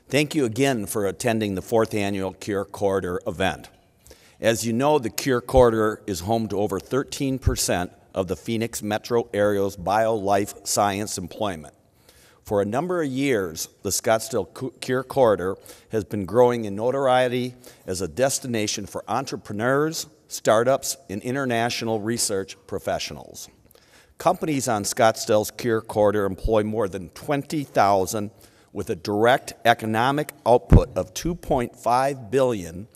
Thank you again for attending the 4th Annual Cure Corridor event. As you know, the Cure Corridor is home to over 13% of the Phoenix metro area's bio-life science employment. For a number of years, the Scottsdale Cure Corridor has been growing in notoriety as a destination for entrepreneurs, startups, and international research professionals. Companies on Scottsdale's Cure Corridor employ more than 20,000 with a direct economic output of $2.5 billion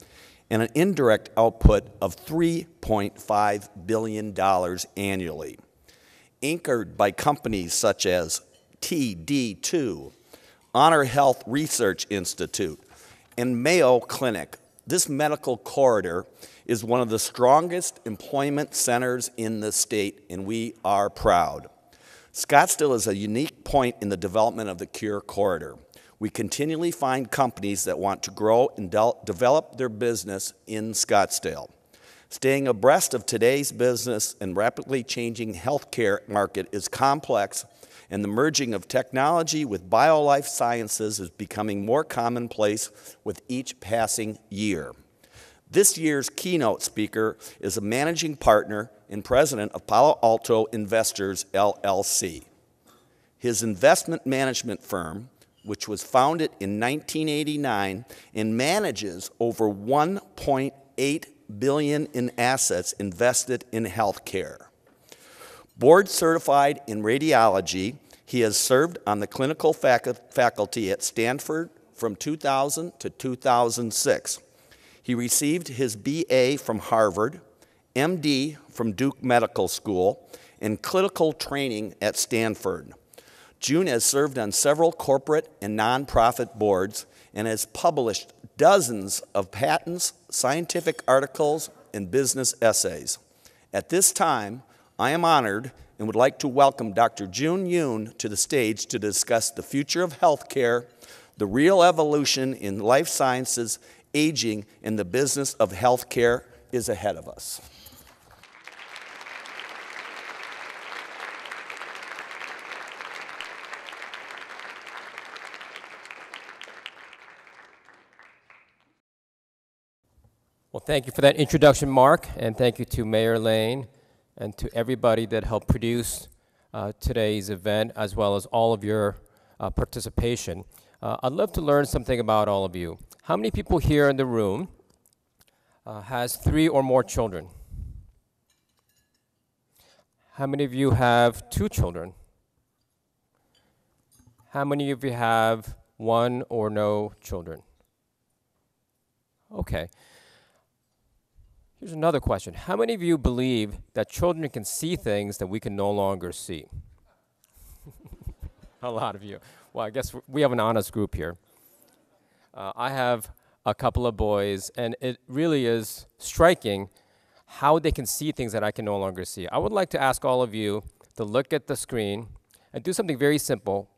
and an indirect output of $3.5 billion annually. Anchored by companies such as TD2, Honor Health Research Institute, and Mayo Clinic, this medical corridor is one of the strongest employment centers in the state, and we are proud. Scottsdale is a unique point in the development of the Cure Corridor. We continually find companies that want to grow and develop their business in Scottsdale. Staying abreast of today's business and rapidly changing healthcare market is complex, and the merging of technology with bio-life sciences is becoming more commonplace with each passing year. This year's keynote speaker is a managing partner and president of Palo Alto Investors, LLC. His investment management firm, which was founded in 1989 and manages over $1.8 billion in assets invested in healthcare. Board certified in radiology, he has served on the clinical faculty at Stanford from 2000 to 2006. He received his BA from Harvard, MD from Duke Medical School, and clinical training at Stanford. Joon has served on several corporate and nonprofit boards and has published dozens of patents, scientific articles, and business essays. At this time, I am honored and would like to welcome Dr. Joon Yun to the stage to discuss the future of healthcare, the real evolution in life sciences, aging, and the business of healthcare is ahead of us. Well, thank you for that introduction, Mark, and thank you to Mayor Lane and to everybody that helped produce today's event, as well as all of your participation. I'd love to learn something about all of you. How many people here in the room has 3 or more children? How many of you have 2 children? How many of you have 1 or no children? Okay. Here's another question. How many of you believe that children can see things that we can no longer see? A lot of you. Well, I guess we have an honest group here. I have a couple of boys, and it really is striking how they can see things that I can no longer see. I would like to ask all of you to look at the screen and do something very simple.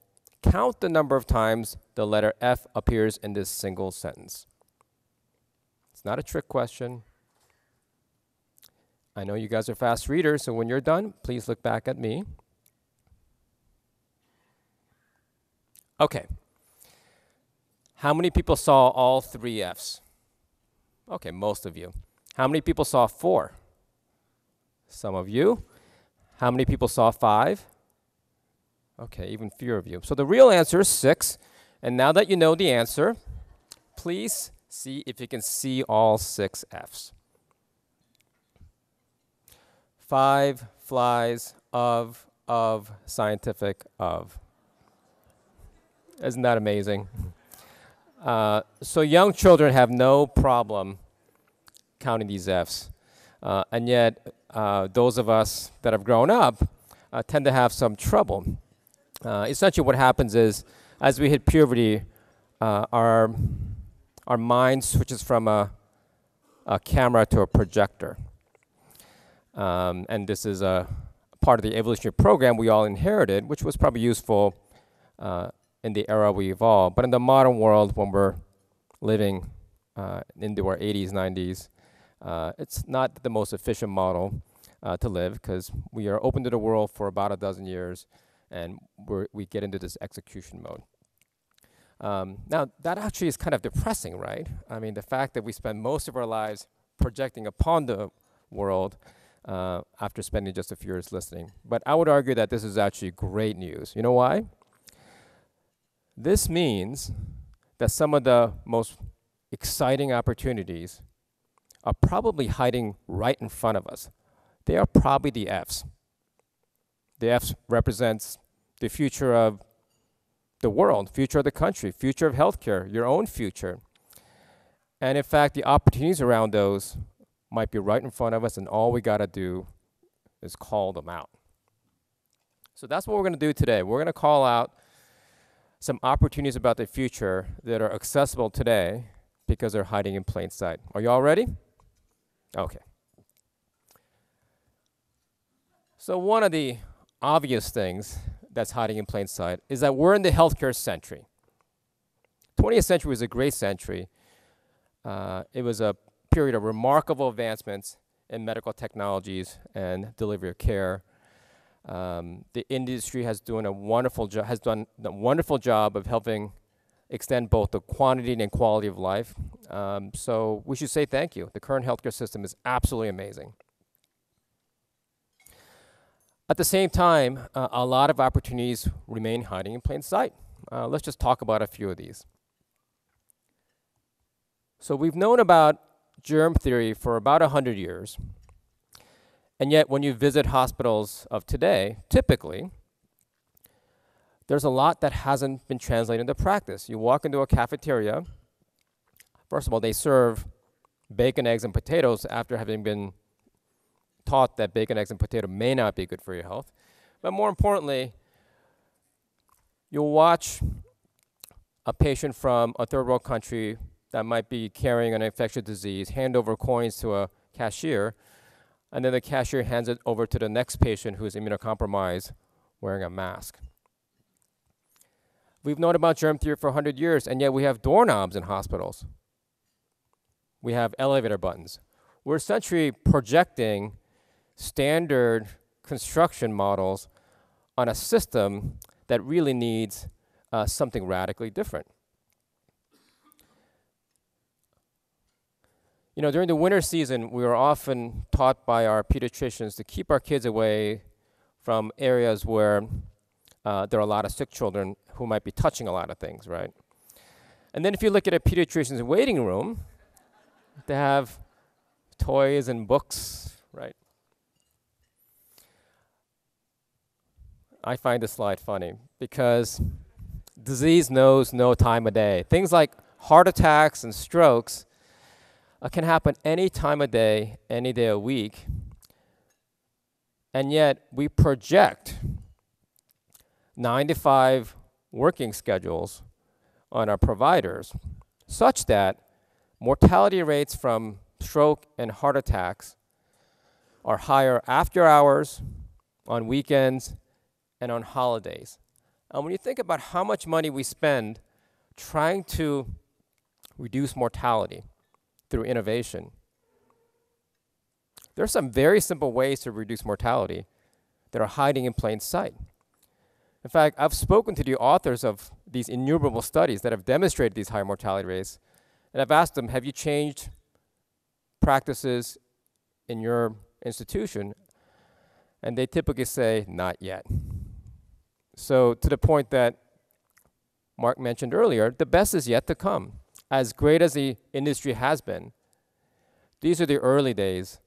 Count the number of times the letter F appears in this single sentence. It's not a trick question. I know you guys are fast readers, so when you're done, please look back at me. Okay. How many people saw all 3 Fs? Okay, most of you. How many people saw 4? Some of you. How many people saw 5? Okay, even fewer of you. So the real answer is 6. And now that you know the answer, please see if you can see all 6 Fs. 5 flies of, scientific, of. Isn't that amazing? So young children have no problem counting these Fs. And yet, those of us that have grown up tend to have some trouble. Essentially what happens is, as we hit puberty, our mind switches from a camera to a projector. And this is a part of the evolutionary program we all inherited, which was probably useful in the era we evolved. But in the modern world, when we're living into our 80s, 90s, it's not the most efficient model to live, because we are open to the world for about a dozen years, and we get into this execution mode. Now, that actually is kind of depressing, right? I mean, the fact that we spend most of our lives projecting upon the world after spending just a few years listening. But I would argue that this is actually great news. You know why? This means that some of the most exciting opportunities are probably hiding right in front of us. They are probably the Fs. The Fs represents the future of the world, future of the country, future of healthcare, your own future. And in fact, the opportunities around those might be right in front of us, and all we got to do is call them out. So that's what we're going to do today. We're going to call out some opportunities about the future that are accessible today because they're hiding in plain sight. Are you all ready? Okay. So one of the obvious things that's hiding in plain sight is that we're in the healthcare century. 20th century was a great century. It was a period of remarkable advancements in medical technologies and delivery of care. The industry has done a wonderful job of helping extend both the quantity and quality of life. So we should say thank you. The current healthcare system is absolutely amazing. At the same time, a lot of opportunities remain hiding in plain sight. Let's just talk about a few of these. So we've known about germ theory for about 100 years. And yet, when you visit hospitals of today, typically, there's a lot that hasn't been translated into practice. You walk into a cafeteria. First of all, they serve bacon, eggs, and potatoes after having been taught that bacon, eggs, and potato may not be good for your health. But more importantly, you'll watch a patient from a third world country that might be carrying an infectious disease hand over coins to a cashier, and then the cashier hands it over to the next patient who is immunocompromised wearing a mask. We've known about germ theory for 100 years, and yet we have doorknobs in hospitals. We have elevator buttons. We're essentially projecting standard construction models on a system that really needs something radically different. You know, during the winter season, we were often taught by our pediatricians to keep our kids away from areas where there are a lot of sick children who might be touching a lot of things, right? And then if you look at a pediatrician's waiting room, they have toys and books, right? I find this slide funny because disease knows no time of day. Things like heart attacks and strokes can happen any time of day, any day a week. And yet we project 9 to 5 working schedules on our providers such that mortality rates from stroke and heart attacks are higher after hours, on weekends, and on holidays. And when you think about how much money we spend trying to reduce mortality through innovation, there are some very simple ways to reduce mortality that are hiding in plain sight. In fact, I've spoken to the authors of these innumerable studies that have demonstrated these high mortality rates, and I've asked them, have you changed practices in your institution? And they typically say, not yet. So to the point that Mark mentioned earlier, the best is yet to come. As great as the industry has been, these are the early days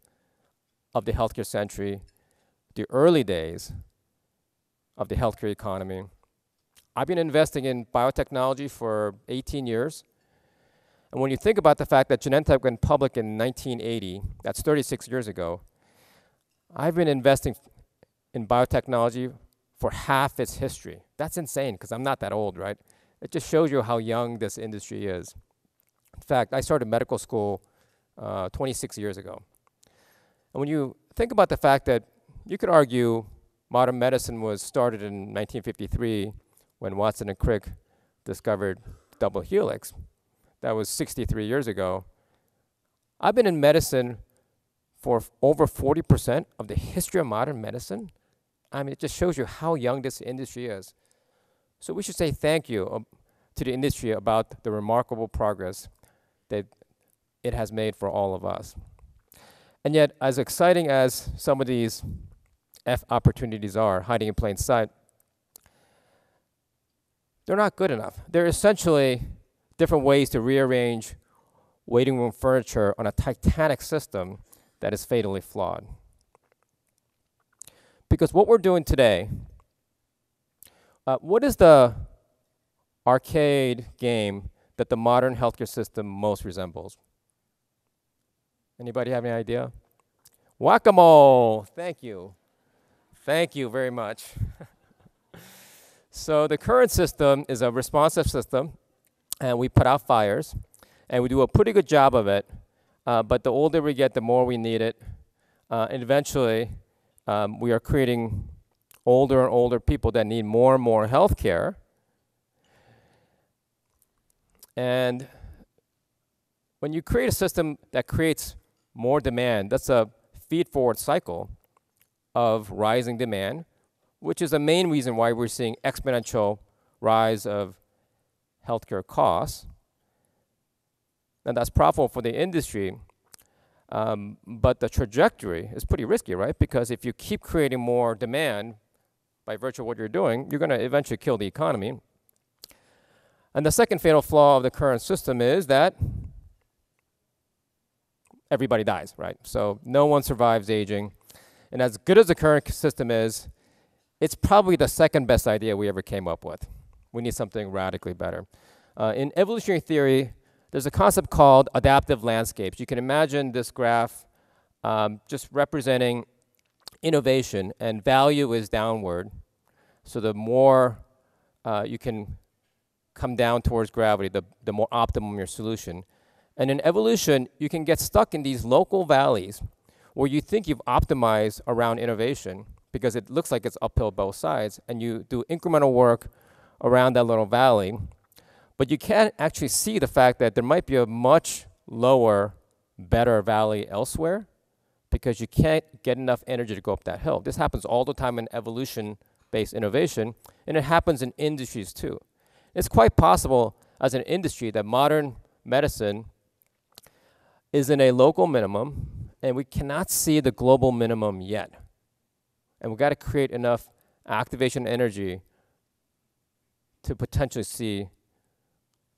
of the healthcare century, the early days of the healthcare economy. I've been investing in biotechnology for 18 years. And when you think about the fact that Genentech went public in 1980, that's 36 years ago, I've been investing in biotechnology for half its history. That's insane, because I'm not that old, right? It just shows you how young this industry is. In fact, I started medical school 26 years ago. And when you think about the fact that you could argue modern medicine was started in 1953 when Watson and Crick discovered double helix, that was 63 years ago. I've been in medicine for over 40% of the history of modern medicine. I mean, it just shows you how young this industry is. So we should say thank you to the industry about the remarkable progress that it has made for all of us. And yet, as exciting as some of these opportunities are hiding in plain sight, they're not good enough. They're essentially different ways to rearrange waiting room furniture on a titanic system that is fatally flawed. Because what we're doing today, what is the arcade game that the modern healthcare system most resembles? Anybody have any idea? Whack-a-mole. Thank you. Thank you very much. So the current system is a responsive system, and we put out fires, and we do a pretty good job of it. But the older we get, the more we need it. And eventually, we are creating older and older people that need more and more health care. And when you create a system that creates more demand, that's a feed-forward cycle of rising demand, which is the main reason why we're seeing exponential rise of healthcare costs. And that's profitable for the industry. But the trajectory is pretty risky, right? Because if you keep creating more demand by virtue of what you're doing, you're going to eventually kill the economy. And the second fatal flaw of the current system is that everybody dies, right? So no one survives aging. And as good as the current system is, it's probably the second best idea we ever came up with. We need something radically better. In evolutionary theory, there's a concept called adaptive landscapes. You can imagine this graph just representing innovation, and value is downward. So the more you can come down towards gravity, the more optimum your solution. And in evolution, you can get stuck in these local valleys where you think you've optimized around innovation because it looks like it's uphill both sides, and you do incremental work around that little valley. But you can't actually see the fact that there might be a much lower, better valley elsewhere because you can't get enough energy to go up that hill. This happens all the time in evolution-based innovation, and it happens in industries too. It's quite possible as an industry that modern medicine is in a local minimum, and we cannot see the global minimum yet. And we've got to create enough activation energy to potentially see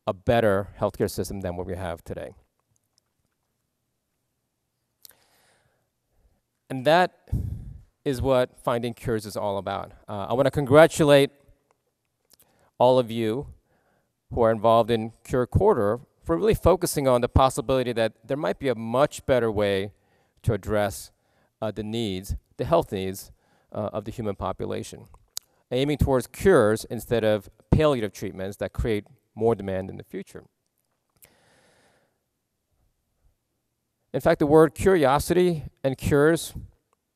a better healthcare system than what we have today. And that is what Finding Cures is all about. I want to congratulate all of you who are involved in Cure Quarter for really focusing on the possibility that there might be a much better way to address the needs, the health needs of the human population, aiming towards cures instead of palliative treatments that create more demand in the future. In fact, the word curiosity and cures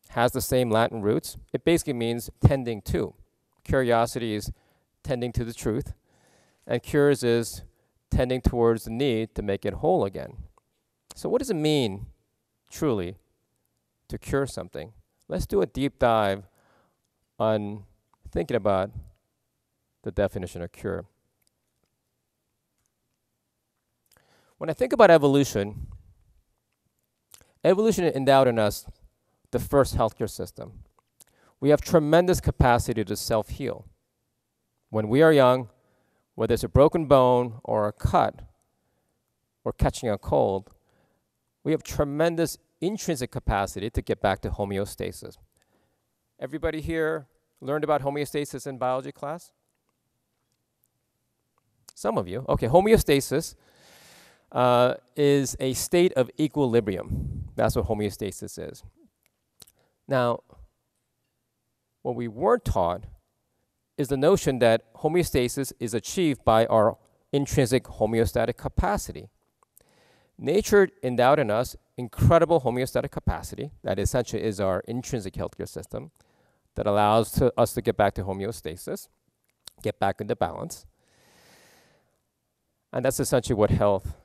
has the same Latin roots. It basically means tending to. Curiosity is tending to the truth, and cures is tending towards the need to make it whole again. So what does it mean, truly, to cure something? Let's do a deep dive on thinking about the definition of cure. When I think about evolution, evolution endowed in us the first healthcare system. We have tremendous capacity to self-heal. When we are young, whether it's a broken bone or a cut or catching a cold, we have tremendous intrinsic capacity to get back to homeostasis. Everybody here learned about homeostasis in biology class? Some of you. Okay, homeostasis is a state of equilibrium. That's what homeostasis is. Now, what we weren't taught is the notion that homeostasis is achieved by our intrinsic homeostatic capacity. Nature endowed in us incredible homeostatic capacity that essentially is our intrinsic healthcare system that allows us to get back to homeostasis, get back into balance. And that's essentially what health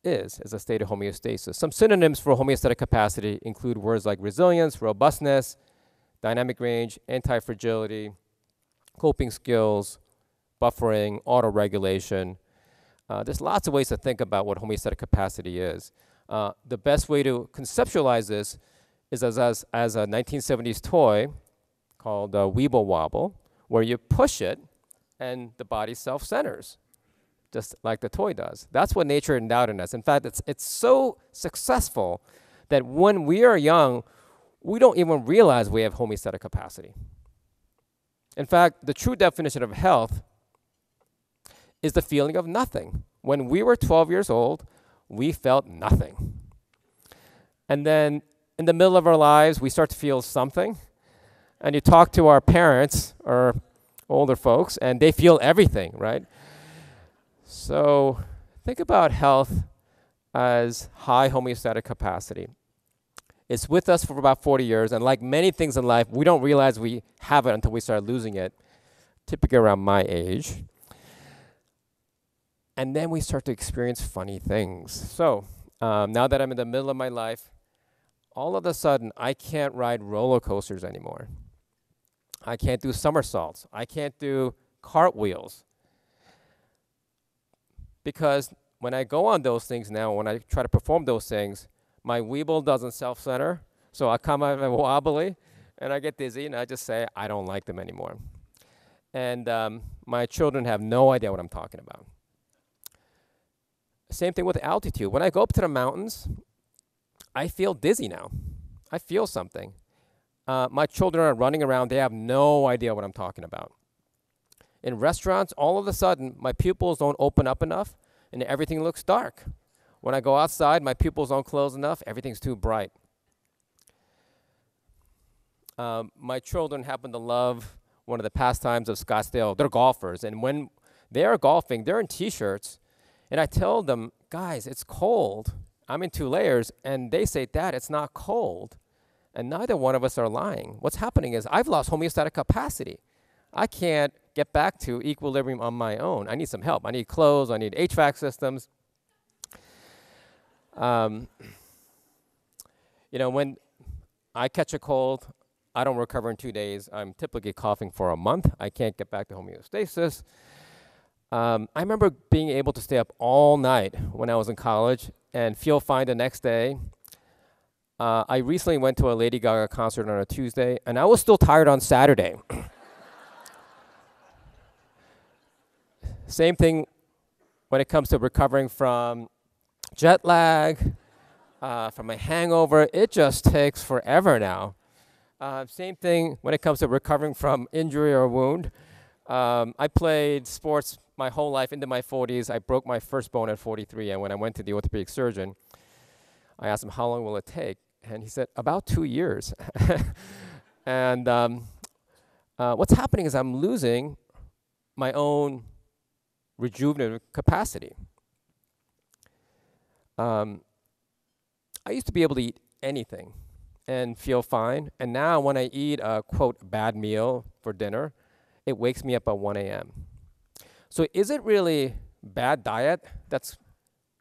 is a state of homeostasis. Some synonyms for homeostatic capacity include words like resilience, robustness, dynamic range, anti-fragility, coping skills, buffering, auto-regulation. There's lots of ways to think about what homeostatic capacity is. The best way to conceptualize this is as a 1970s toy called Weeble Wobble, where you push it and the body self-centers, just like the toy does. That's what nature endowed in us. In fact, it's so successful that when we are young, we don't even realize we have homeostatic capacity. In fact, the true definition of health is the feeling of nothing. When we were 12 years old, we felt nothing. And then in the middle of our lives, we start to feel something. And you talk to our parents or older folks, and they feel everything, right? So think about health as high homeostatic capacity. It's with us for about 40 years, and like many things in life, we don't realize we have it until we start losing it, typically around my age. And then we start to experience funny things. So now that I'm in the middle of my life, all of a sudden, I can't ride roller coasters anymore. I can't do somersaults. I can't do cartwheels. Because when I go on those things now, when I try to perform those things, my Weeble doesn't self-center, so I come out of it wobbly, and I get dizzy, and I just say, I don't like them anymore. And my children have no idea what I'm talking about. Same thing with altitude. When I go up to the mountains, I feel dizzy now. I feel something. My children are running around. They have no idea what I'm talking about. In restaurants, all of a sudden, my pupils don't open up enough, and everything looks dark. When I go outside, my pupils don't close enough. Everything's too bright. My children happen to love one of the pastimes of Scottsdale. They're golfers, and when they are golfing, they're in T-shirts, and I tell them, guys, it's cold. I'm in 2 layers, and they say, Dad, it's not cold. And neither one of us are lying. What's happening is I've lost homeostatic capacity. I can't get back to equilibrium on my own. I need some help. I need clothes. I need HVAC systems. You know, when I catch a cold, I don't recover in 2 days. I'm typically coughing for a month. I can't get back to homeostasis. I remember being able to stay up all night when I was in college and feel fine the next day. I recently went to a Lady Gaga concert on a Tuesday, and I was still tired on Saturday. Same thing when it comes to recovering from jet lag, from a hangover. It just takes forever now. Same thing when it comes to recovering from injury or wound. I played sports my whole life into my 40s. I broke my first bone at 43, and when I went to the orthopedic surgeon, I asked him, how long will it take? And he said, about 2 years. And what's happening is I'm losing my own rejuvenative capacity. I used to be able to eat anything and feel fine. And now when I eat a, quote, bad meal for dinner, it wakes me up at 1 a.m. So is it really bad diet that's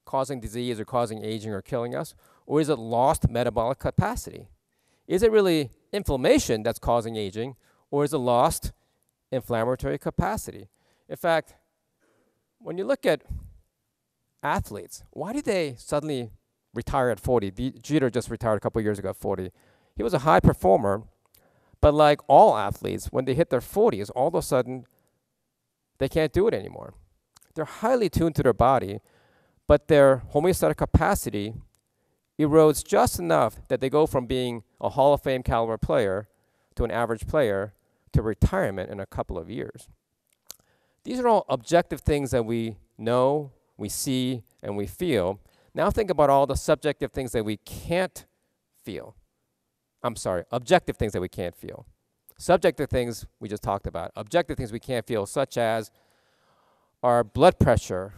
causing disease or causing aging or killing us? Or is it lost metabolic capacity? Is it really inflammation that's causing aging? Or is it lost inflammatory capacity? In fact, when you look at athletes, why did they suddenly retire at 40? Jeter just retired a couple years ago at 40. He was a high performer, but like all athletes, when they hit their 40s, all of a sudden, they can't do it anymore. They're highly tuned to their body, but their homeostatic capacity erodes just enough that they go from being a Hall of Fame caliber player to an average player to retirement in a couple of years. These are all objective things that we know, we see, and we feel. Now think about all the subjective things that we can't feel. I'm sorry, objective things that we can't feel. Subjective things we just talked about. Objective things we can't feel, such as our blood pressure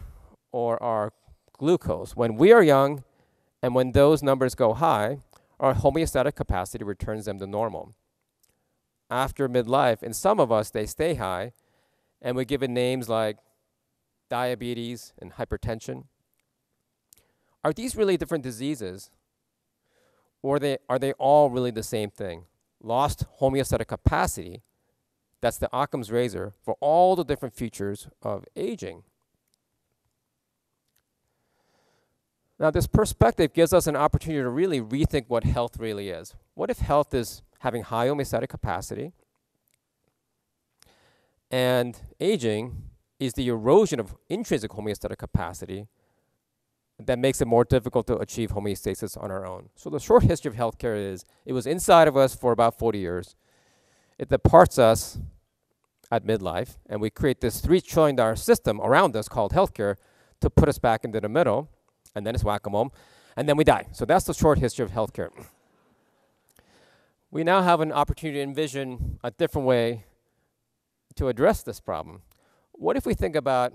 or our glucose. When we are young and when those numbers go high, our homeostatic capacity returns them to normal. After midlife, in some of us, they stay high, and we give it names like diabetes and hypertension. Are these really different diseases? Or are they all really the same thing? Lost homeostatic capacity That's the Occam's razor for all the different features of aging. Now, this perspective gives us an opportunity to really rethink what health really is. What if health is having high homeostatic capacity, and aging is the erosion of intrinsic homeostatic capacity that makes it more difficult to achieve homeostasis on our own? So the short history of healthcare is it was inside of us for about 40 years. It departs us at midlife, and we create this $3 trillion system around us called healthcare to put us back into the middle, and then it's whack-a-mole, and then we die. So that's the short history of healthcare. We now have an opportunity to envision a different way to address this problem. What if we think about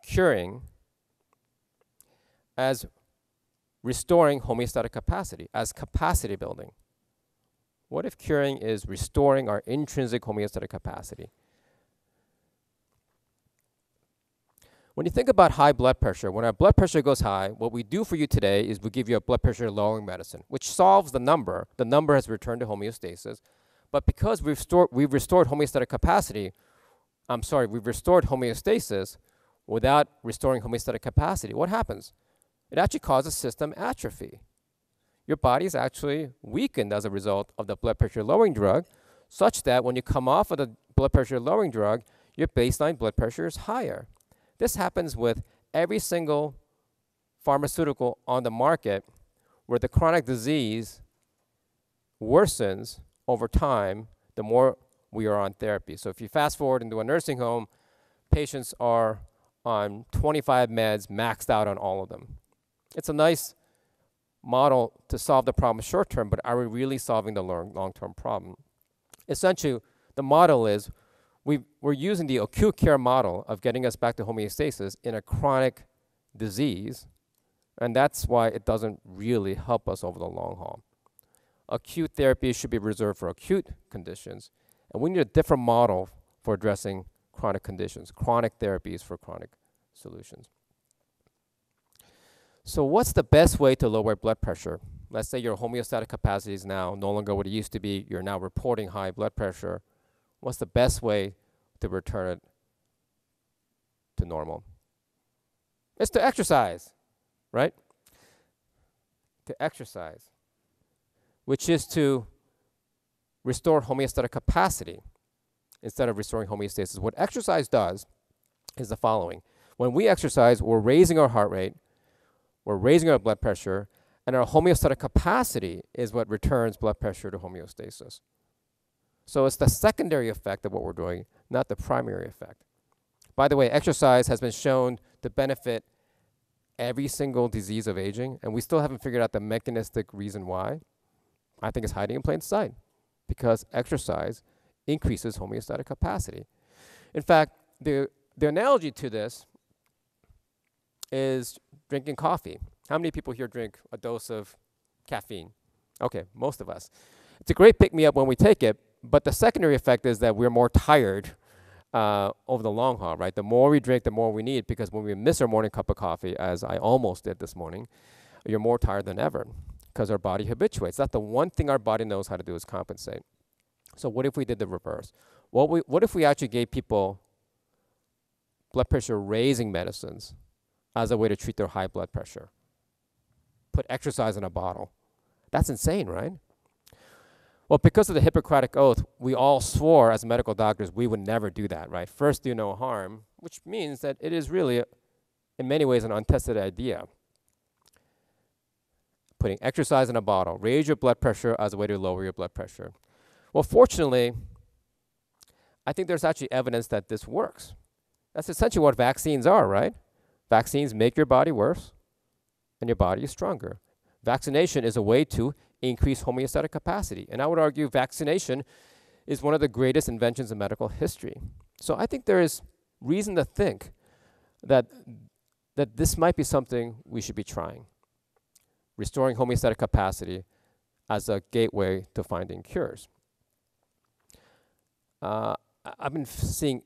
curing as restoring homeostatic capacity, as capacity building? What if curing is restoring our intrinsic homeostatic capacity? When you think about high blood pressure, when our blood pressure goes high, what we do for you today is we give you a blood pressure lowering medicine, which solves the number. The number has returned to homeostasis. But because we've restored homeostatic capacity, we've restored homeostasis without restoring homeostatic capacity, what happens? It actually causes system atrophy. Your body is actually weakened as a result of the blood pressure lowering drug, such that when you come off of the blood pressure lowering drug, your baseline blood pressure is higher. This happens with every single pharmaceutical on the market where the chronic disease worsens over time the more we are on therapy. So if you fast forward into a nursing home, patients are on 25 meds, maxed out on all of them. It's a nice model to solve the problem short term, but are we really solving the long-term problem? Essentially, the model is we're using the acute care model of getting us back to homeostasis in a chronic disease, and that's why it doesn't really help us over the long haul. Acute therapy should be reserved for acute conditions, and we need a different model for addressing chronic conditions, chronic therapies for chronic solutions. So what's the best way to lower blood pressure? Let's say your homeostatic capacity is now no longer what it used to be. You're now reporting high blood pressure. What's the best way to return it to normal? It's to exercise, right? To exercise, which is to restore homeostatic capacity instead of restoring homeostasis. What exercise does is the following. When we exercise, we're raising our heart rate, we're raising our blood pressure, and our homeostatic capacity is what returns blood pressure to homeostasis. So it's the secondary effect of what we're doing, not the primary effect. By the way, exercise has been shown to benefit every single disease of aging, and we still haven't figured out the mechanistic reason why. I think it's hiding in plain sight, because exercise increases homeostatic capacity. In fact, the analogy to this is drinking coffee. How many people here drink a dose of caffeine? Okay, most of us. It's a great pick-me-up when we take it, but the secondary effect is that we're more tired over the long haul, right? The more we drink, the more we need, because when we miss our morning cup of coffee, as I almost did this morning, you're more tired than ever because our body habituates. That's the one thing our body knows how to do is compensate. So what if we did the reverse? What if we actually gave people blood pressure raising medicines as a way to treat their high blood pressure? Put exercise in a bottle. That's insane, right? Well, because of the Hippocratic Oath, we all swore as medical doctors we would never do that, right? First, do no harm, which means that it is really, in many ways, an untested idea. Putting exercise in a bottle, raise your blood pressure as a way to lower your blood pressure. Well, fortunately, I think there's actually evidence that this works. That's essentially what vaccines are, right? Vaccines make your body worse, and your body is stronger. Vaccination is a way to increase homeostatic capacity. And I would argue vaccination is one of the greatest inventions in medical history. So I think there is reason to think that this might be something we should be trying. Restoring homeostatic capacity as a gateway to finding cures. I've been seeing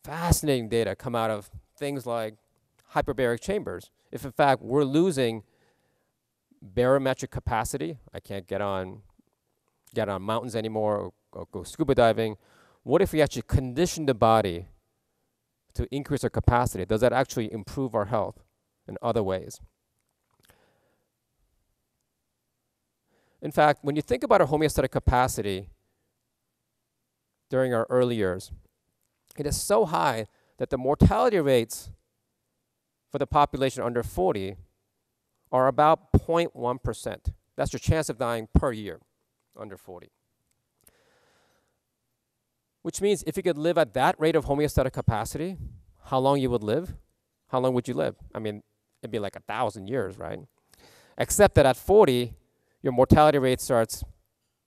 fascinating data come out of things like hyperbaric chambers. If in fact we're losing barometric capacity, I can't get on mountains anymore go scuba diving. What if we actually condition the body to increase our capacity? Does that actually improve our health in other ways? In fact, when you think about our homeostatic capacity during our early years, it is so high that the mortality rates for the population under 40 are about 0.1%. That's your chance of dying per year under 40. Which means if you could live at that rate of homeostatic capacity, how long you would live? How long would you live? I mean, it'd be like 1,000 years, right? Except that at 40, your mortality rate starts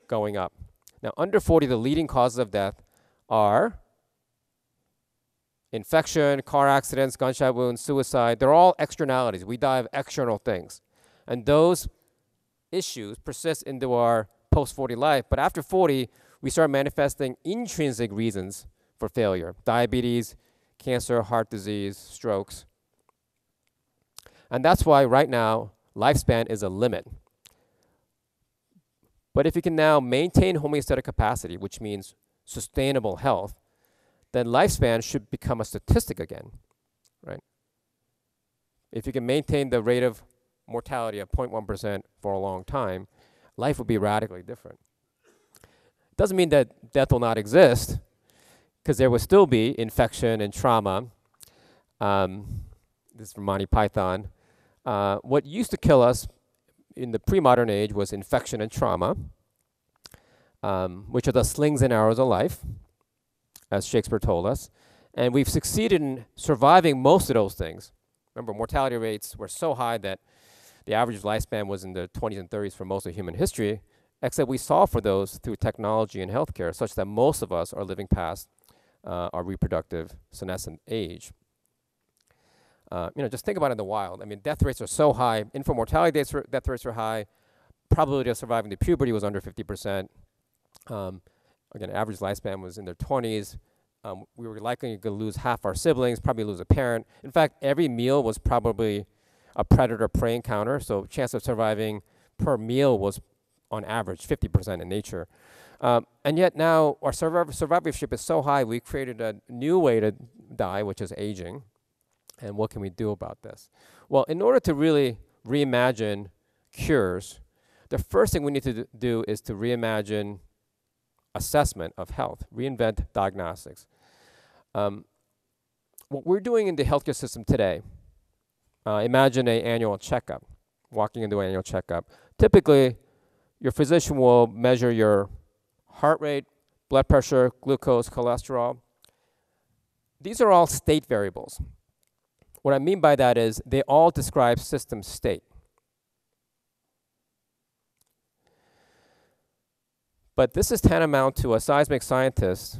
going up. Now, under 40, the leading causes of death are infection, car accidents, gunshot wounds, suicide. They're all externalities. We die of external things. And those issues persist into our post-40 life. But after 40, we start manifesting intrinsic reasons for failure. Diabetes, cancer, heart disease, strokes. And that's why right now, lifespan is a limit. But if you can now maintain homeostatic capacity, which means sustainable health, then lifespan should become a statistic again, right? If you can maintain the rate of mortality of 0.1% for a long time, life would be radically different. It doesn't mean that death will not exist, because there will still be infection and trauma. This is from Monty Python. What used to kill us in the pre-modern age was infection and trauma, which are the slings and arrows of life, as Shakespeare told us. And we've succeeded in surviving most of those things. Remember, mortality rates were so high that the average lifespan was in the 20s and 30s for most of human history, except we solved for those through technology and healthcare, such that most of us are living past our reproductive senescent age. Just think about it in the wild. I mean, death rates are so high. Infant mortality death rates are high. Probability of surviving to puberty was under 50%. Again, average lifespan was in their 20s. We were likely to lose half our siblings, probably lose a parent. In fact, every meal was probably a predator-prey encounter, so chance of surviving per meal was, on average, 50% in nature. And yet now, our survivorship is so high, we created a new way to die, which is aging. And what can we do about this? Well, in order to really reimagine cures, the first thing we need to do is to reimagine assessment of health, reinvent diagnostics. What we're doing in the healthcare system today, imagine an annual checkup, walking into an annual checkup. Typically, your physician will measure your heart rate, blood pressure, glucose, cholesterol. These are all state variables. What I mean by that is they all describe system state. But this is tantamount to a seismic scientist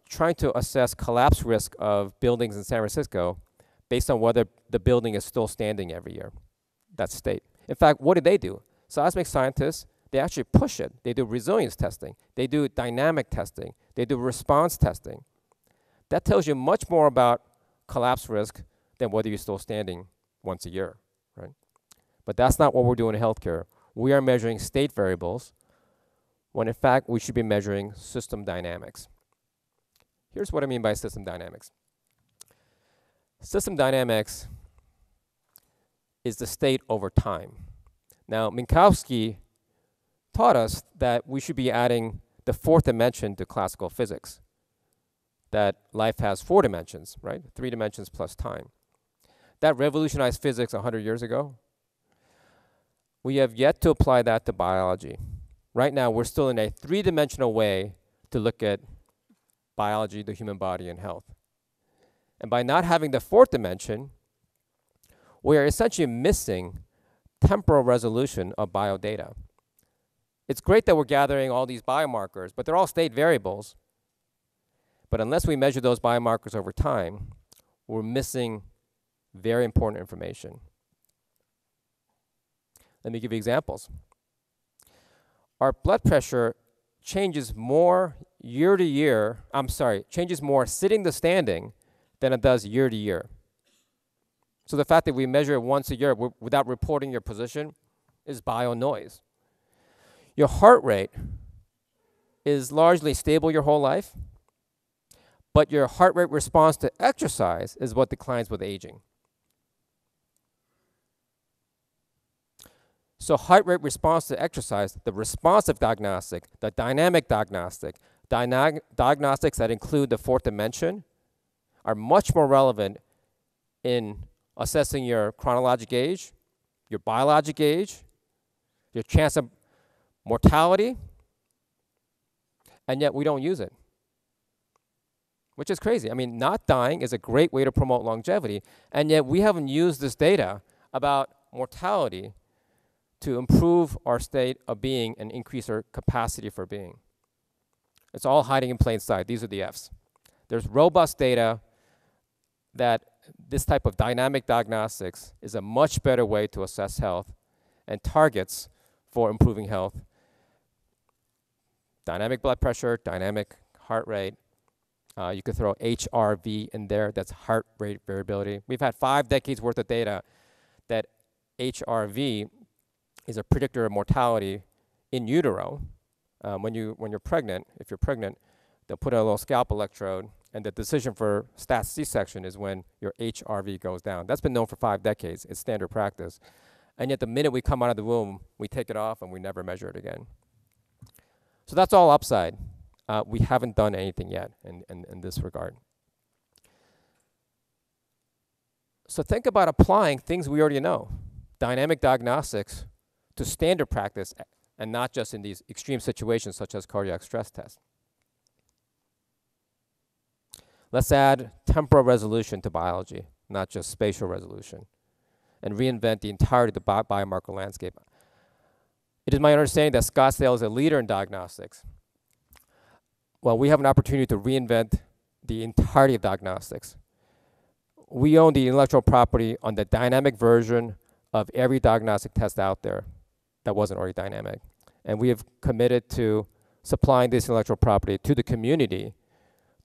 trying to assess collapse risk of buildings in San Francisco based on whether the building is still standing every year. That's state. In fact, what do? Seismic scientists, they actually push it. They do resilience testing. They do dynamic testing. They do response testing. That tells you much more about collapse risk than whether you're still standing once a year, right? But that's not what we're doing in healthcare. We are measuring state variables when in fact we should be measuring system dynamics. Here's what I mean by system dynamics. System dynamics is the state over time. Now, Minkowski taught us that we should be adding the fourth dimension to classical physics, that life has 4 dimensions, right? 3 dimensions plus time. That revolutionized physics 100 years ago. We have yet to apply that to biology. Right now, we're still in a 3-dimensional way to look at biology, the human body, and health. And by not having the 4th dimension, we are essentially missing temporal resolution of biodata. It's great that we're gathering all these biomarkers, but they're all state variables. But unless we measure those biomarkers over time, we're missing very important information. Let me give you examples. Our blood pressure changes more changes more sitting to standing than it does year to year. So the fact that we measure it once a year without reporting your position is bio noise. Your heart rate is largely stable your whole life, but your heart rate response to exercise is what declines with aging. So heart rate response to exercise, the responsive diagnostic, the dynamic diagnostic, diagnostics that include the fourth dimension are much more relevant in assessing your chronologic age, your biologic age, your chance of mortality, and yet we don't use it, which is crazy. I mean, not dying is a great way to promote longevity, and yet we haven't used this data about mortality to improve our state of being and increase our capacity for being. It's all hiding in plain sight. These are the F's. There's robust data that this type of dynamic diagnostics is a much better way to assess health and targets for improving health. Dynamic blood pressure, dynamic heart rate. You could throw HRV in there. That's heart rate variability. We've had 5 decades worth of data that HRV is a predictor of mortality in utero. When you're pregnant, if you're pregnant, they'll put a little scalp electrode, and the decision for stat C-section is when your HRV goes down. That's been known for 5 decades. It's standard practice. And yet the minute we come out of the womb, we take it off and we never measure it again. So that's all upside. We haven't done anything yet in this regard. So think about applying things we already know, dynamic diagnostics, to standard practice, and not just in these extreme situations such as cardiac stress tests. Let's add temporal resolution to biology, not just spatial resolution, and reinvent the entirety of the biomarker landscape. It is my understanding that Scottsdale is a leader in diagnostics. Well, we have an opportunity to reinvent the entirety of diagnostics. We own the intellectual property on the dynamic version of every diagnostic test out there that wasn't already dynamic. And we have committed to supplying this intellectual property to the community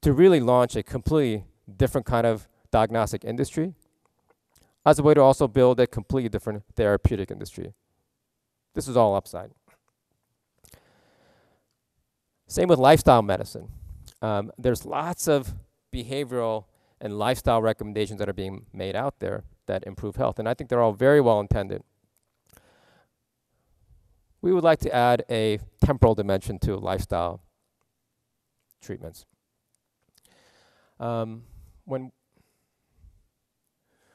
to really launch a completely different kind of diagnostic industry as a way to also build a completely different therapeutic industry. This is all upside. Same with lifestyle medicine. There's lots of behavioral and lifestyle recommendations that are being made out there that improve health, and I think they're all very well intended. We would like to add a temporal dimension to lifestyle treatments. When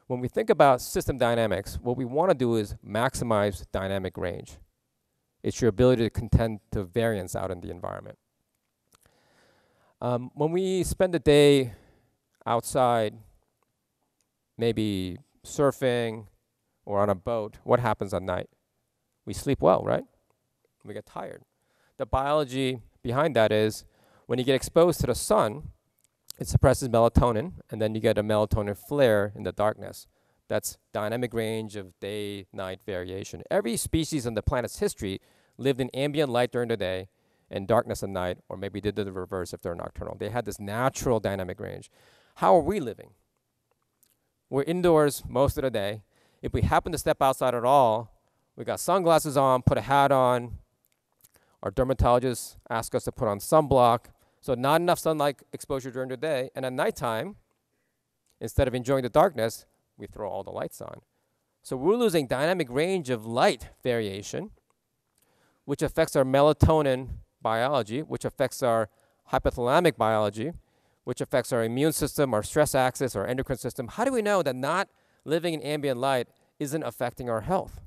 we think about system dynamics, what we want to do is maximize dynamic range. It's your ability to contend to variance out in the environment. When we spend a day outside, maybe surfing or on a boat, what happens at night? We sleep well, right? We get tired. The biology behind that is when you get exposed to the sun, it suppresses melatonin, and then you get a melatonin flare in the darkness. That's dynamic range of day-night variation. Every species on the planet's history lived in ambient light during the day and darkness at night, or maybe did the reverse if they're nocturnal. They had this natural dynamic range. How are we living? We're indoors most of the day. If we happen to step outside at all, we got sunglasses on, put a hat on. Our dermatologists ask us to put on sunblock. So not enough sunlight exposure during the day. And at nighttime, instead of enjoying the darkness, we throw all the lights on. So we're losing dynamic range of light variation, which affects our melatonin biology, which affects our hypothalamic biology, which affects our immune system, our stress axis, our endocrine system. How do we know that not living in ambient light isn't affecting our health?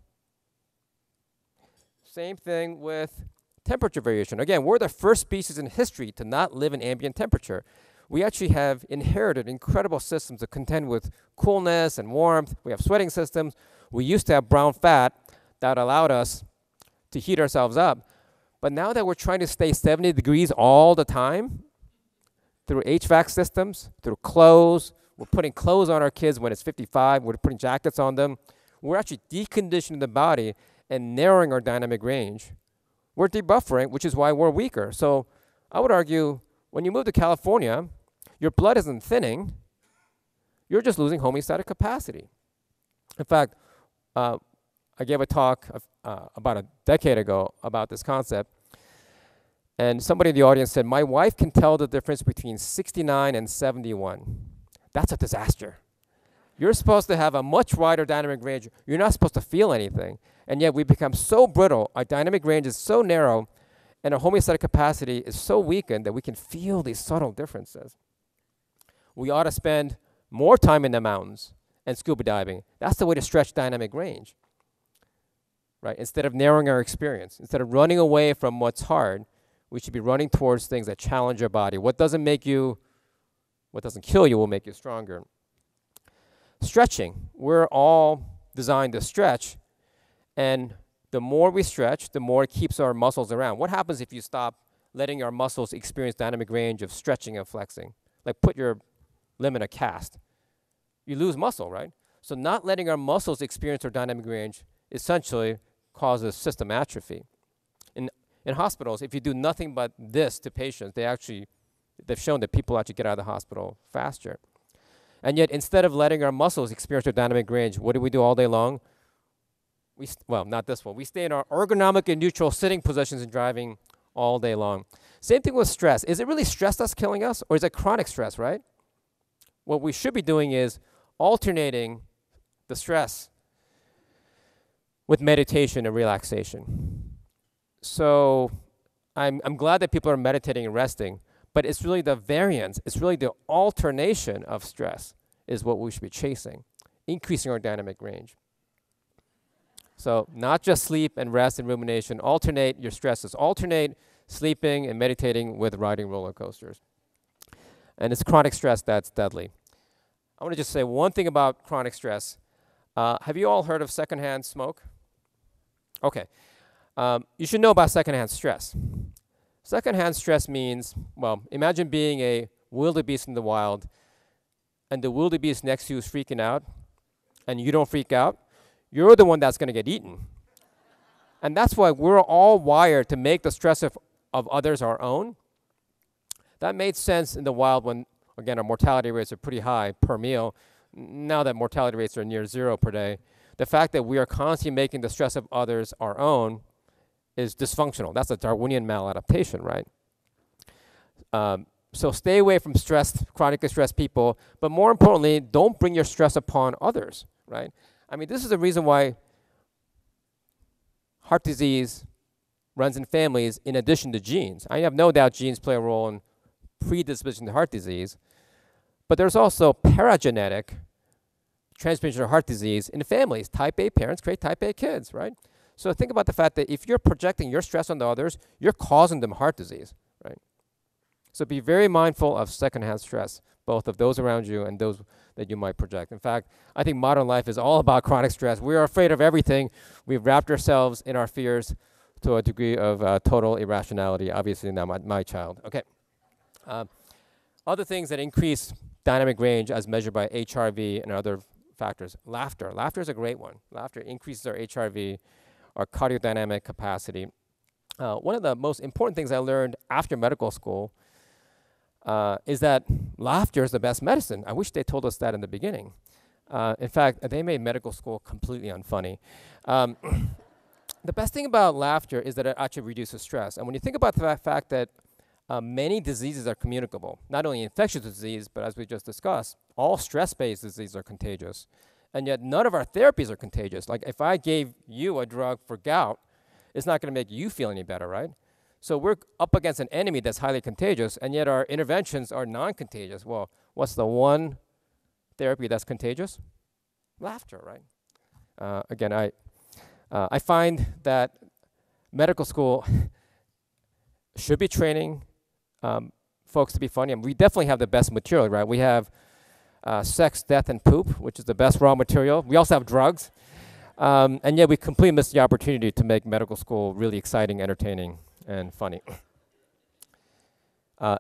Same thing with temperature variation. Again, we're the first species in history to not live in ambient temperature. We actually have inherited incredible systems to contend with coolness and warmth. We have sweating systems. We used to have brown fat that allowed us to heat ourselves up. But now that we're trying to stay 70 degrees all the time, through HVAC systems, through clothes, we're putting clothes on our kids when it's 55, we're putting jackets on them. We're actually deconditioning the body and narrowing our dynamic range. We're debuffering, which is why we're weaker. So I would argue when you move to California, your blood isn't thinning, you're just losing homeostatic capacity. In fact, I gave a talk about a decade ago about this concept. And somebody in the audience said, my wife can tell the difference between 69 and 71. That's a disaster. You're supposed to have a much wider dynamic range. You're not supposed to feel anything. And yet we become so brittle, our dynamic range is so narrow, and our homeostatic capacity is so weakened that we can feel these subtle differences. We ought to spend more time in the mountains and scuba diving. That's the way to stretch dynamic range, right? Instead of narrowing our experience, instead of running away from what's hard, we should be running towards things that challenge our body. What doesn't kill you will make you stronger. Stretching, we're all designed to stretch, and the more we stretch, the more it keeps our muscles around. What happens if you stop letting our muscles experience dynamic range of stretching and flexing? Like put your limb in a cast. You lose muscle, right? So not letting our muscles experience their dynamic range essentially causes system atrophy. In hospitals, if you do nothing but this to patients, they've shown that people actually get out of the hospital faster. And yet, instead of letting our muscles experience their dynamic range, what do we do all day long? Well, not this one. We stay in our ergonomic and neutral sitting positions and driving all day long. Same thing with stress. Is it really stress that's killing us, or is it chronic stress, right? What we should be doing is alternating the stress with meditation and relaxation. So I'm glad that people are meditating and resting, but it's really the variance, it's really the alternation of stress is what we should be chasing, increasing our dynamic range. So not just sleep and rest and rumination, alternate your stresses. Alternate sleeping and meditating with riding roller coasters. And it's chronic stress that's deadly. I want to just say one thing about chronic stress. Have you all heard of secondhand smoke? Okay. You should know about secondhand stress. Secondhand stress means, well, imagine being a wildebeest in the wild, and the wildebeest next to you is freaking out, and you don't freak out. You're the one that's going to get eaten. And that's why we're all wired to make the stress of others our own. That made sense in the wild when, again, our mortality rates are pretty high per meal. Now that mortality rates are near 0 per day, the fact that we are constantly making the stress of others our own is dysfunctional. That's a Darwinian maladaptation, right? So stay away from stressed, chronically stressed people, but more importantly, don't bring your stress upon others, right? I mean, this is the reason why heart disease runs in families in addition to genes. I have no doubt genes play a role in predisposition to heart disease, but there's also paragenetic transmission of heart disease in families. Type A parents create type A kids, right? So think about the fact that if you're projecting your stress onto others, you're causing them heart disease, right? So be very mindful of secondhand stress, both of those around you and those that you might project. In fact, I think modern life is all about chronic stress. We are afraid of everything. We've wrapped ourselves in our fears to a degree of total irrationality. Obviously, not my child. Okay. Other things that increase dynamic range as measured by HRV and other factors. Laughter. Laughter is a great one. Laughter increases our HRV, our cardiodynamic capacity. One of the most important things I learned after medical school is that laughter is the best medicine. I wish they told us that in the beginning. In fact, they made medical school completely unfunny. The best thing about laughter is that it actually reduces stress. And when you think about the fact that many diseases are communicable, not only infectious disease, but as we just discussed, all stress-based diseases are contagious. And yet none of our therapies are contagious. Like if I gave you a drug for gout, it's not going to make you feel any better, right? So we're up against an enemy that's highly contagious, and yet our interventions are non-contagious. Well, what's the one therapy that's contagious? Laughter, right? Again, I find that medical school should be training folks to be funny. And we definitely have the best material, right? We have sex, death, and poop, which is the best raw material. We also have drugs. And yet we completely missed the opportunity to make medical school really exciting, entertaining, and funny.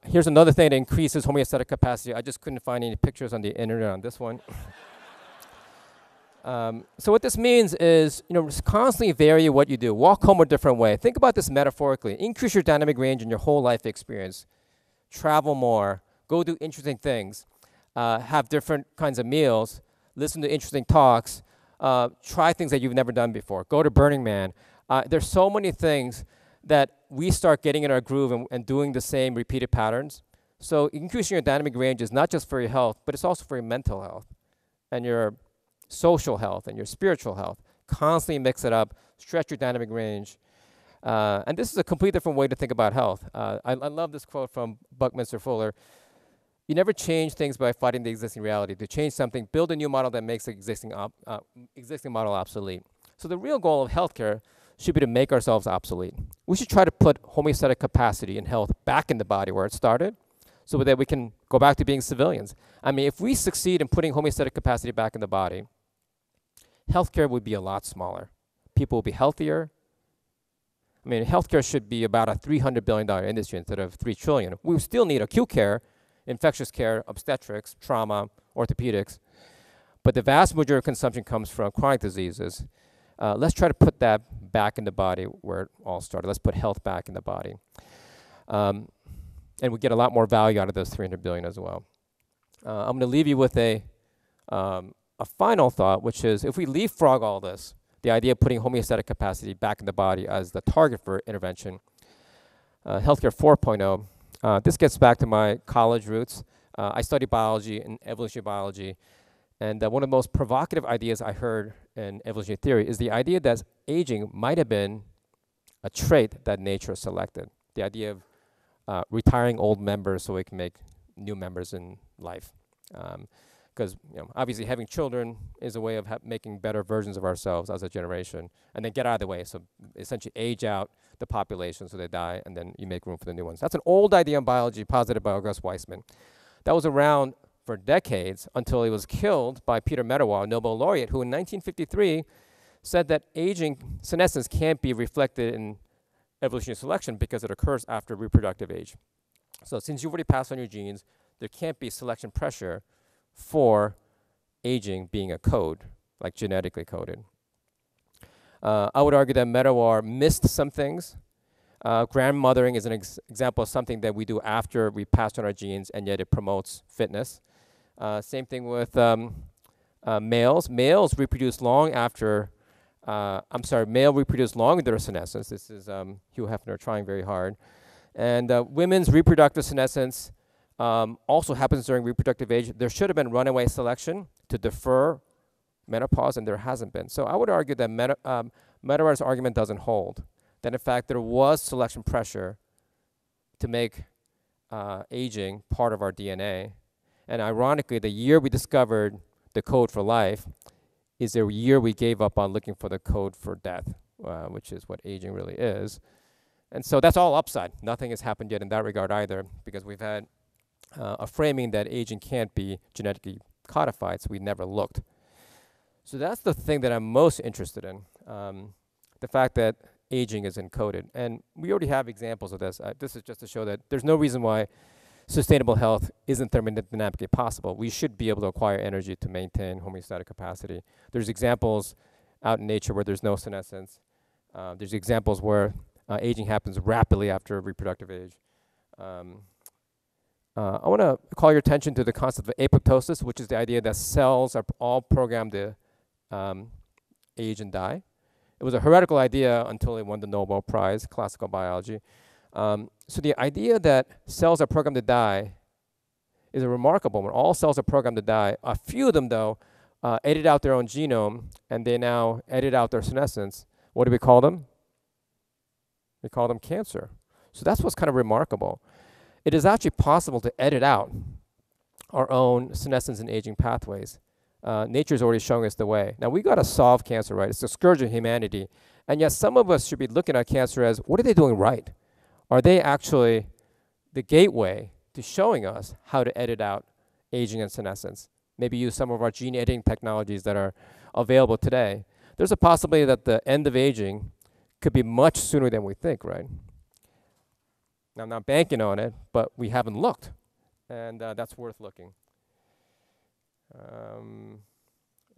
Here's another thing that increases homeostatic capacity. I just couldn't find any pictures on the internet on this one. So what this means is, just constantly vary what you do. Walk home a different way. Think about this metaphorically. Increase your dynamic range in your whole life experience. Travel more. Go do interesting things. Have different kinds of meals. Listen to interesting talks. Try things that you've never done before. Go to Burning Man. There's so many things that we start getting in our groove and doing the same repeated patterns. So increasing your dynamic range is not just for your health, but it's also for your mental health and your social health and your spiritual health. Constantly mix it up, stretch your dynamic range. And this is a completely different way to think about health. I love this quote from Buckminster Fuller. You never change things by fighting the existing reality. To change something, build a new model that makes the existing model obsolete. So the real goal of healthcare should be to make ourselves obsolete. We should try to put homeostatic capacity and health back in the body where it started so that we can go back to being civilians. I mean, if we succeed in putting homeostatic capacity back in the body, healthcare would be a lot smaller. People will be healthier. I mean, healthcare should be about a $300 billion industry instead of $3 trillion. We still need acute care, infectious care, obstetrics, trauma, orthopedics. But the vast majority of consumption comes from chronic diseases. Let's try to put that back in the body where it all started. Let's put health back in the body. And we get a lot more value out of those $300 billion as well. I'm going to leave you with a final thought, which is if we leapfrog all this, the idea of putting homeostatic capacity back in the body as the target for intervention, Healthcare 4.0, this gets back to my college roots. I studied biology and evolutionary biology, and one of the most provocative ideas I heard in evolutionary theory is the idea that aging might have been a trait that nature selected. The idea of retiring old members so we can make new members in life. Because obviously having children is a way of making better versions of ourselves as a generation, and then get out of the way. So essentially age out the population so they die, and then you make room for the new ones. That's an old idea in biology posited by August Weismann. That was around for decades until he was killed by Peter Medawar, a Nobel laureate, who in 1953 said that aging, senescence, can't be reflected in evolutionary selection because it occurs after reproductive age. So since you've already passed on your genes, there can't be selection pressure for aging being a code, like genetically coded. I would argue that Medawar missed some things. Grandmothering is an example of something that we do after we pass on our genes, and yet it promotes fitness. Same thing with males. Males reproduce long after, male reproduce long into their senescence. This is Hugh Hefner trying very hard. And women's reproductive senescence also happens during reproductive age. There should have been runaway selection to defer menopause, and there hasn't been. So I would argue that Medawar's argument doesn't hold. That in fact there was selection pressure to make aging part of our DNA. And ironically, the year we discovered the code for life is the year we gave up on looking for the code for death, which is what aging really is. And so that's all upside. Nothing has happened yet in that regard either, because we've had a framing that aging can't be genetically codified, so we never looked. So that's the thing that I'm most interested in, the fact that aging is encoded. And we already have examples of this. This is just to show that there's no reason why sustainable health isn't thermodynamically possible. We should be able to acquire energy to maintain homeostatic capacity. There's examples out in nature where there's no senescence. There's examples where aging happens rapidly after reproductive age. I want to call your attention to the concept of apoptosis, which is the idea that cells are all programmed to age and die. It was a heretical idea until it won the Nobel Prize, classical biology. So the idea that cells are programmed to die is a remarkable one. All cells are programmed to die. A few of them, though, edit out their own genome, and they now edit out their senescence. What do we call them? We call them cancer. So that's what's kind of remarkable. It is actually possible to edit out our own senescence and aging pathways. Nature's already showing us the way. Now, we got to solve cancer, right? It's a scourge of humanity. And yet some of us should be looking at cancer as, what are they doing right? Are they actually the gateway to showing us how to edit out aging and senescence? Maybe use some of our gene editing technologies that are available today. There's a possibility that the end of aging could be much sooner than we think, right? Now, I'm not banking on it, but we haven't looked. And that's worth looking. And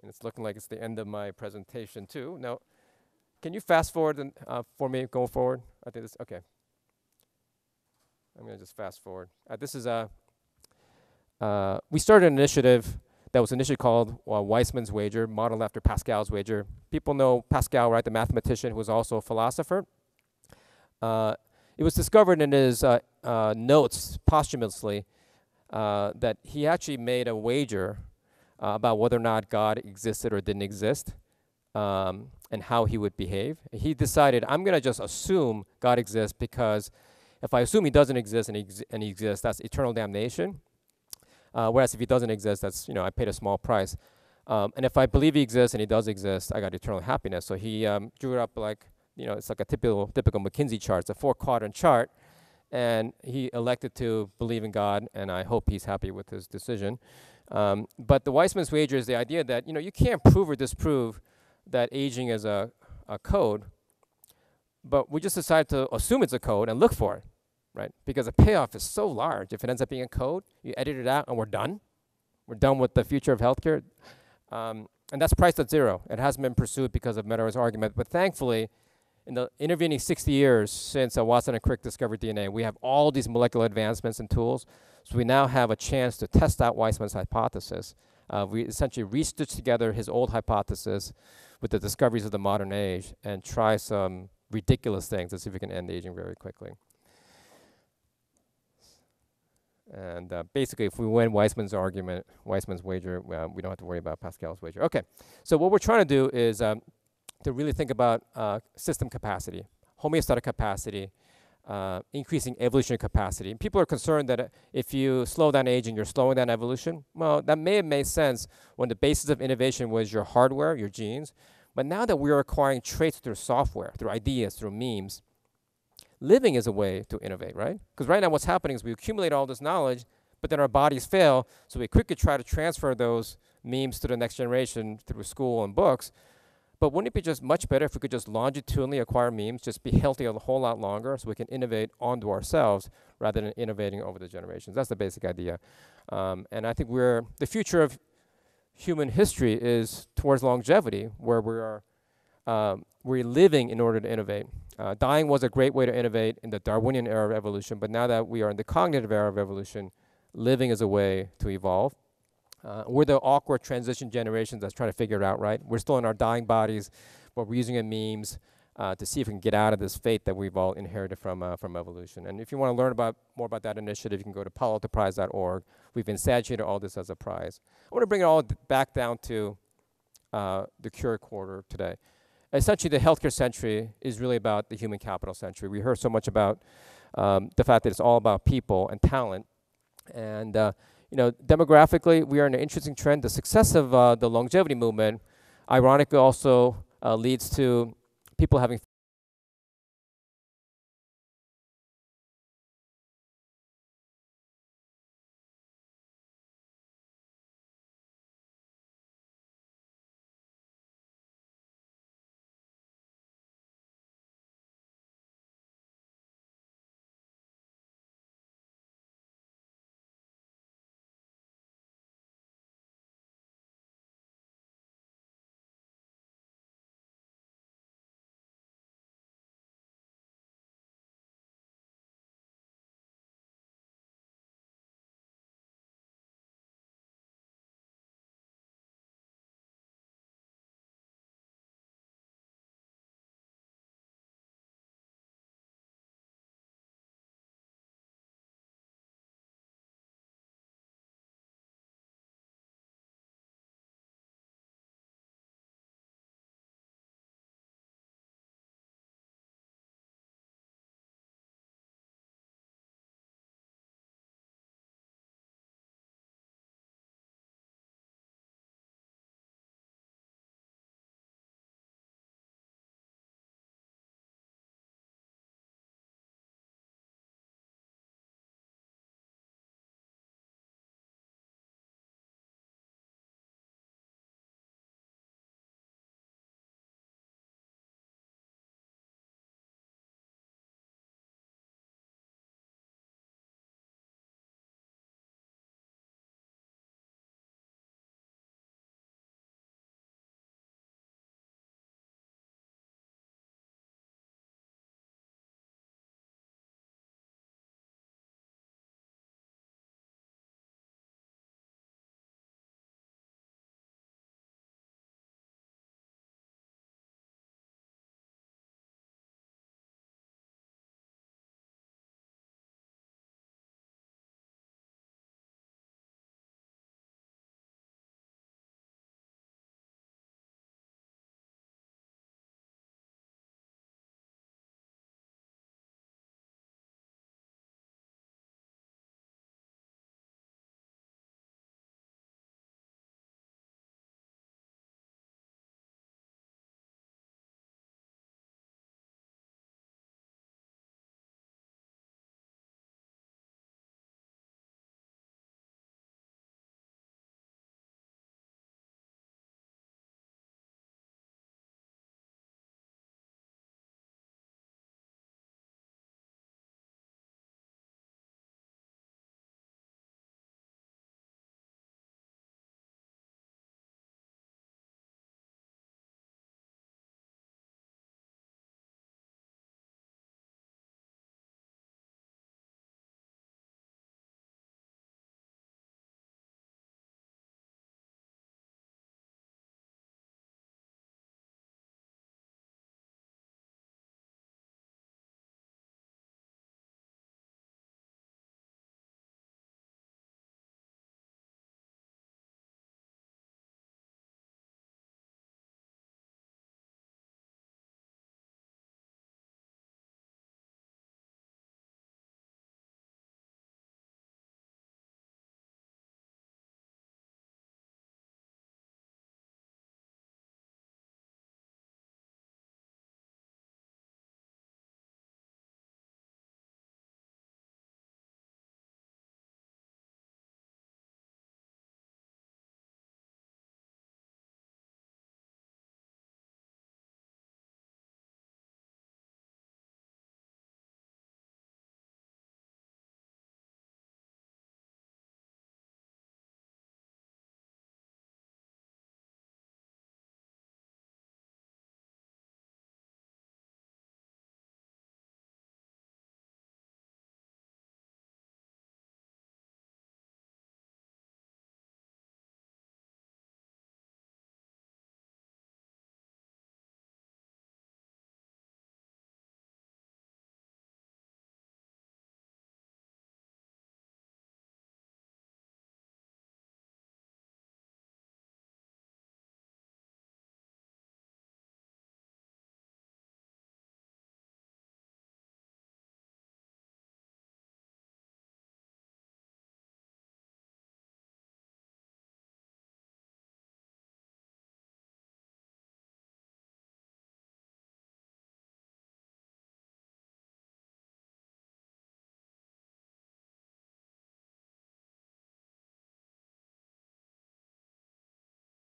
it's looking like it's the end of my presentation, too. Now, can you fast forward for me going forward? I think this, okay. I'm going to just fast forward. This is we started an initiative that was initially called Weismann's Wager, modeled after Pascal's wager. People know Pascal, right, the mathematician who was also a philosopher. It was discovered in his notes posthumously that he actually made a wager about whether or not God existed or didn't exist, and how he would behave. He decided, I'm going to just assume God exists, because if I assume he doesn't exist and he exists, that's eternal damnation. Whereas if he doesn't exist, that's, I paid a small price. And if I believe he exists and he does exist, I got eternal happiness. So he drew it up like, it's like a typical McKinsey chart. It's a 4-quadrant chart. And he elected to believe in God, and I hope he's happy with his decision. But the Weissman's wager is the idea that, you can't prove or disprove that aging is a code, but we just decide to assume it's a code and look for it, right? Because the payoff is so large. If it ends up being a code, you edit it out and we're done. We're done with the future of healthcare. And that's priced at zero. It hasn't been pursued because of Meadows' argument, but thankfully, in the intervening 60 years since Watson and Crick discovered DNA, we have all these molecular advancements and tools. So we now have a chance to test out Weissman's hypothesis. We essentially re-stitched together his old hypothesis with the discoveries of the modern age and try some ridiculous things to see if we can end aging very quickly. And basically, if we win Weissman's wager, we don't have to worry about Pascal's wager. Okay, so what we're trying to do is to really think about system capacity, homeostatic capacity, increasing evolutionary capacity. And people are concerned that if you slow down aging, you're slowing down evolution. Well, that may have made sense when the basis of innovation was your hardware, your genes. But now that we're acquiring traits through software, through ideas, through memes, living is a way to innovate, right? Because right now what's happening is we accumulate all this knowledge, but then our bodies fail, so we quickly try to transfer those memes to the next generation through school and books. But wouldn't it be just much better if we could just longitudinally acquire memes, just be healthy a whole lot longer so we can innovate onto ourselves rather than innovating over the generations? That's the basic idea. And I think the future of human history is towards longevity, where we're living in order to innovate. Dying was a great way to innovate in the Darwinian era of evolution, but now that we are in the cognitive era of evolution, living is a way to evolve. We're the awkward transition generations that's trying to figure it out, right? We're still in our dying bodies, but we're using memes to see if we can get out of this fate that we've all inherited from evolution. And if you want to learn more about that initiative, you can go to paloaltoprize.org. We've instantiated all this as a prize. I want to bring it all back down to the Cure Quarter today. Essentially, the healthcare century is really about the human capital century. We heard so much about the fact that it's all about people and talent. And demographically, we are in an interesting trend. The success of the longevity movement, ironically, also leads to people having